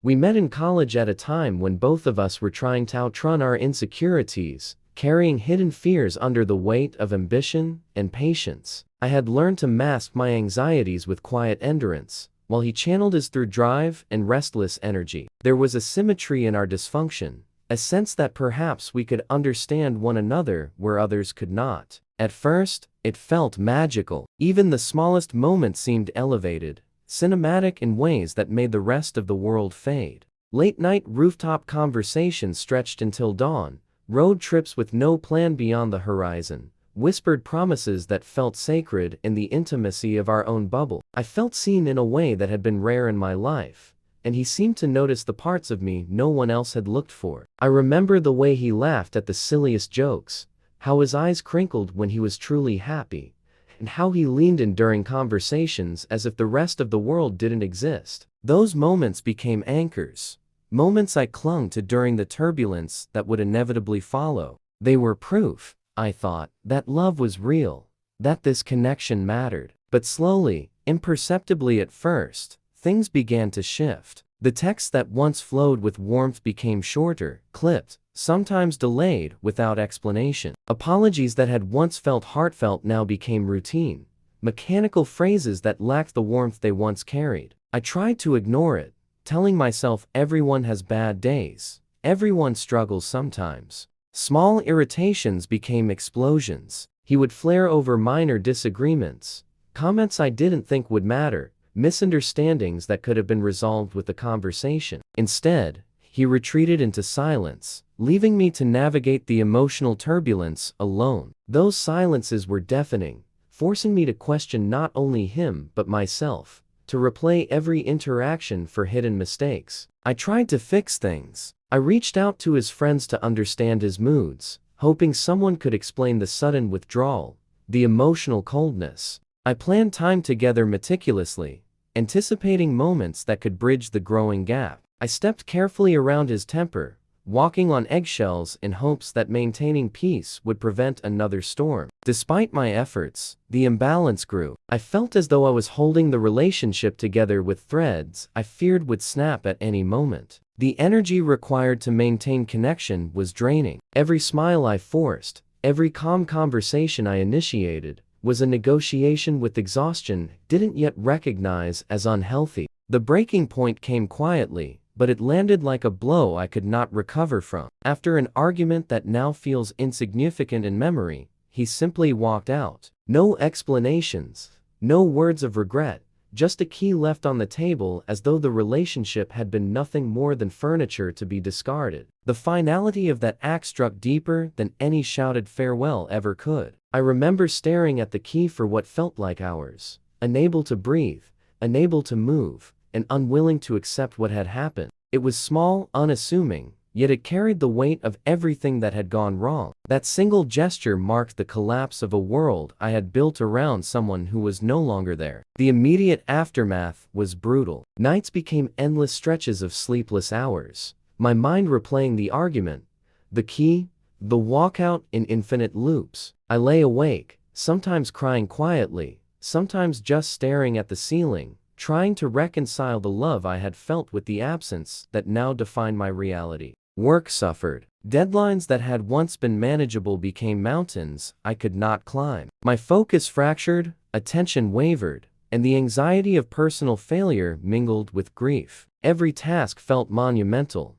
We met in college at a time when both of us were trying to outrun our insecurities, carrying hidden fears under the weight of ambition and patience. I had learned to mask my anxieties with quiet endurance, while he channeled his through drive and restless energy. There was a symmetry in our dysfunction, a sense that perhaps we could understand one another where others could not. At first, it felt magical. Even the smallest moments seemed elevated, cinematic in ways that made the rest of the world fade. Late-night rooftop conversations stretched until dawn, road trips with no plan beyond the horizon, whispered promises that felt sacred in the intimacy of our own bubble. I felt seen in a way that had been rare in my life, and he seemed to notice the parts of me no one else had looked for. I remember the way he laughed at the silliest jokes, how his eyes crinkled when he was truly happy, and how he leaned in during conversations as if the rest of the world didn't exist. Those moments became anchors, moments I clung to during the turbulence that would inevitably follow. They were proof, I thought, that love was real, that this connection mattered. But slowly, imperceptibly at first, things began to shift. The texts that once flowed with warmth became shorter, clipped, sometimes delayed without explanation. Apologies that had once felt heartfelt now became routine, mechanical phrases that lacked the warmth they once carried. I tried to ignore it, telling myself everyone has bad days, everyone struggles sometimes. Small irritations became explosions. He would flare over minor disagreements, comments I didn't think would matter, misunderstandings that could have been resolved with a conversation. Instead, he retreated into silence, leaving me to navigate the emotional turbulence alone. Those silences were deafening, forcing me to question not only him but myself, to replay every interaction for hidden mistakes. I tried to fix things. I reached out to his friends to understand his moods, hoping someone could explain the sudden withdrawal, the emotional coldness. I planned time together meticulously, anticipating moments that could bridge the growing gap. I stepped carefully around his temper, walking on eggshells in hopes that maintaining peace would prevent another storm. Despite my efforts, the imbalance grew. I felt as though I was holding the relationship together with threads I feared would snap at any moment. The energy required to maintain connection was draining. Every smile I forced, every calm conversation I initiated, was a negotiation with exhaustion I didn't yet recognize as unhealthy. The breaking point came quietly, but it landed like a blow I could not recover from. After an argument that now feels insignificant in memory, he simply walked out. No explanations, no words of regret, just a key left on the table as though the relationship had been nothing more than furniture to be discarded. The finality of that act struck deeper than any shouted farewell ever could. I remember staring at the key for what felt like hours, unable to breathe, unable to move, and unwilling to accept what had happened. It was small, unassuming, yet it carried the weight of everything that had gone wrong. That single gesture marked the collapse of a world I had built around someone who was no longer there. The immediate aftermath was brutal. Nights became endless stretches of sleepless hours, my mind replaying the argument, the key, the walkout in infinite loops. I lay awake, sometimes crying quietly, sometimes just staring at the ceiling, trying to reconcile the love I had felt with the absence that now defined my reality. Work suffered. Deadlines that had once been manageable became mountains I could not climb. My focus fractured, attention wavered, and the anxiety of personal failure mingled with grief. Every task felt monumental,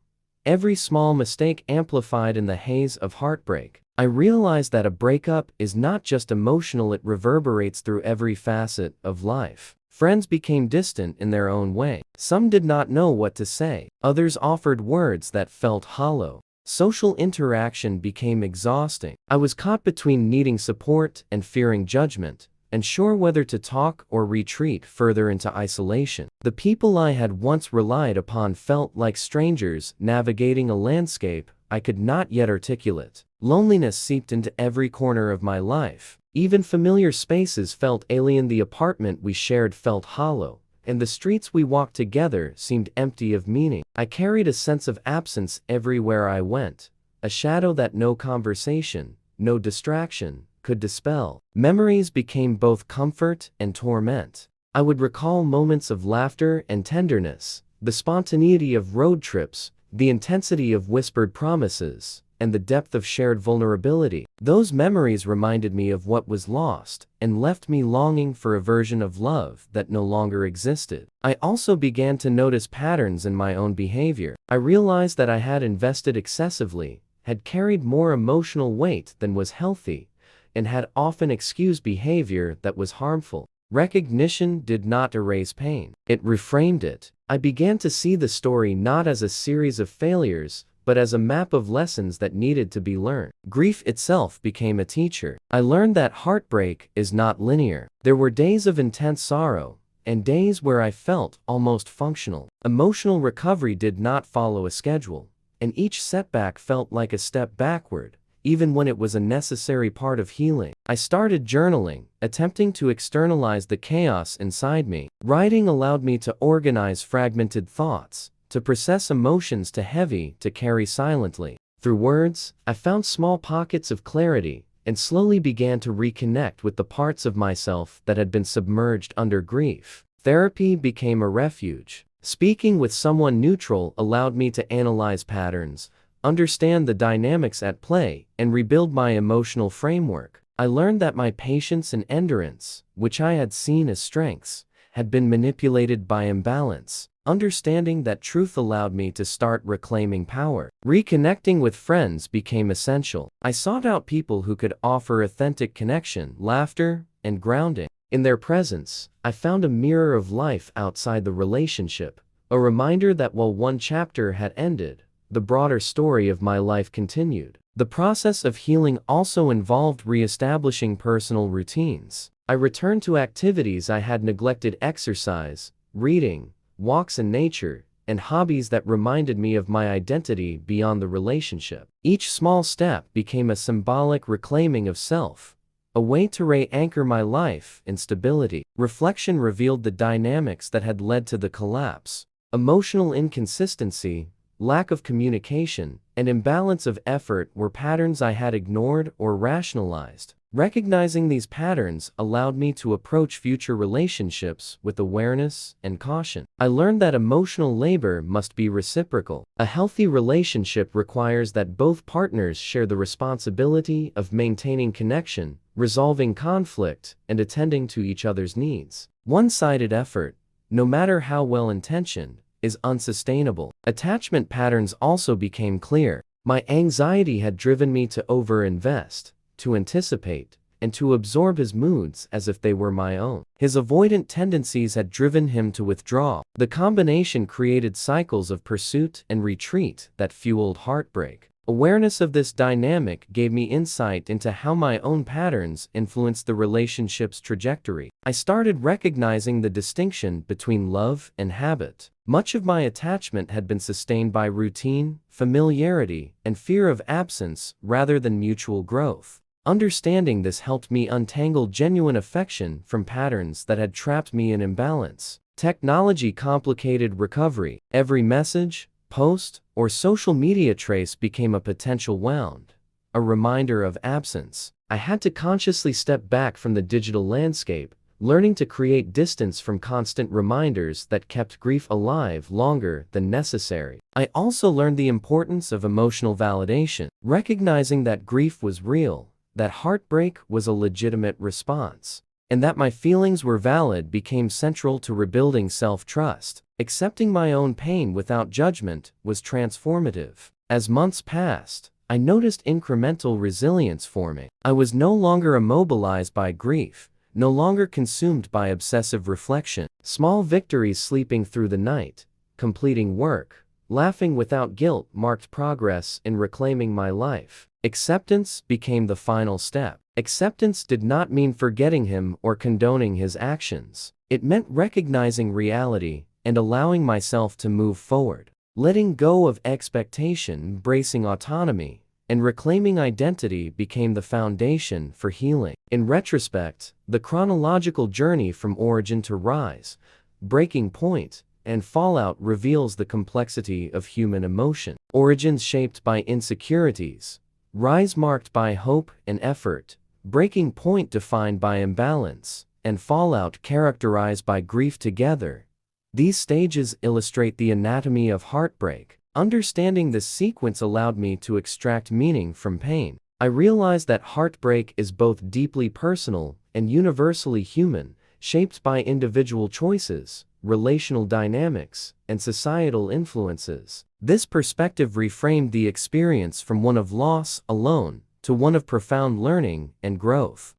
every small mistake amplified in the haze of heartbreak. I realized that a breakup is not just emotional, it reverberates through every facet of life. Friends became distant in their own way. Some did not know what to say. Others offered words that felt hollow. Social interaction became exhausting. I was caught between needing support and fearing judgment, unsure whether to talk or retreat further into isolation. The people I had once relied upon felt like strangers navigating a landscape I could not yet articulate. Loneliness seeped into every corner of my life. Even familiar spaces felt alien. The apartment we shared felt hollow, and the streets we walked together seemed empty of meaning. I carried a sense of absence everywhere I went, a shadow that no conversation, no distraction, could dispel. Memories became both comfort and torment. I would recall moments of laughter and tenderness, The spontaneity of road trips, the intensity of whispered promises, and the depth of shared vulnerability. Those memories reminded me of what was lost and left me longing for a version of love that no longer existed. I also began to notice patterns in my own behavior. I realized that I had invested excessively, had carried more emotional weight than was healthy, and had often excused behavior that was harmful. Recognition did not erase pain. It reframed it. I began to see the story not as a series of failures, but as a map of lessons that needed to be learned. Grief itself became a teacher. I learned that heartbreak is not linear. There were days of intense sorrow, and days where I felt almost functional. Emotional recovery did not follow a schedule, and each setback felt like a step backward, even when it was a necessary part of healing. I started journaling, attempting to externalize the chaos inside me. Writing allowed me to organize fragmented thoughts, to process emotions too heavy to carry silently. Through words, I found small pockets of clarity, and slowly began to reconnect with the parts of myself that had been submerged under grief. Therapy became a refuge. Speaking with someone neutral allowed me to analyze patterns, understand the dynamics at play, and rebuild my emotional framework. I learned that my patience and endurance, which I had seen as strengths, had been manipulated by imbalance. Understanding that truth allowed me to start reclaiming power. Reconnecting with friends became essential. I sought out people who could offer authentic connection, laughter, and grounding. In their presence, I found a mirror of life outside the relationship, a reminder that while one chapter had ended, the broader story of my life continued. The process of healing also involved reestablishing personal routines. I returned to activities I had neglected: exercise, reading, walks in nature, and hobbies that reminded me of my identity beyond the relationship. Each small step became a symbolic reclaiming of self, a way to re-anchor my life in stability. Reflection revealed the dynamics that had led to the collapse. Emotional inconsistency, lack of communication, and imbalance of effort were patterns I had ignored or rationalized. Recognizing these patterns allowed me to approach future relationships with awareness and caution. I learned that emotional labor must be reciprocal. A healthy relationship requires that both partners share the responsibility of maintaining connection, resolving conflict, and attending to each other's needs. One-sided effort, no matter how well-intentioned, is unsustainable. Attachment patterns also became clear. My anxiety had driven me to overinvest, to anticipate, and to absorb his moods as if they were my own. His avoidant tendencies had driven him to withdraw. The combination created cycles of pursuit and retreat that fueled heartbreak. Awareness of this dynamic gave me insight into how my own patterns influenced the relationship's trajectory. I started recognizing the distinction between love and habit. Much of my attachment had been sustained by routine, familiarity, and fear of absence rather than mutual growth. Understanding this helped me untangle genuine affection from patterns that had trapped me in imbalance. Technology complicated recovery. Every message, post, or social media trace became a potential wound, a reminder of absence. I had to consciously step back from the digital landscape, learning to create distance from constant reminders that kept grief alive longer than necessary. I also learned the importance of emotional validation, recognizing that grief was real, that heartbreak was a legitimate response, and that my feelings were valid became central to rebuilding self-trust. Accepting my own pain without judgment was transformative. As months passed, I noticed incremental resilience forming. I was no longer immobilized by grief, no longer consumed by obsessive reflection. Small victories: sleeping through the night, completing work, laughing without guilt marked progress in reclaiming my life. Acceptance became the final step. Acceptance did not mean forgetting him or condoning his actions. It meant recognizing reality and allowing myself to move forward. Letting go of expectation, embracing autonomy, and reclaiming identity became the foundation for healing. In retrospect, the chronological journey from origin to rise, breaking point, and fallout reveals the complexity of human emotion. Origins shaped by insecurities, rise marked by hope and effort, breaking point defined by imbalance, and fallout characterized by grief. Together, These stages illustrate the anatomy of heartbreak. Understanding this sequence allowed me to extract meaning from pain. I realized that heartbreak is both deeply personal and universally human, shaped by individual choices, relational dynamics, and societal influences. This perspective reframed the experience from one of loss alone to one of profound learning and growth.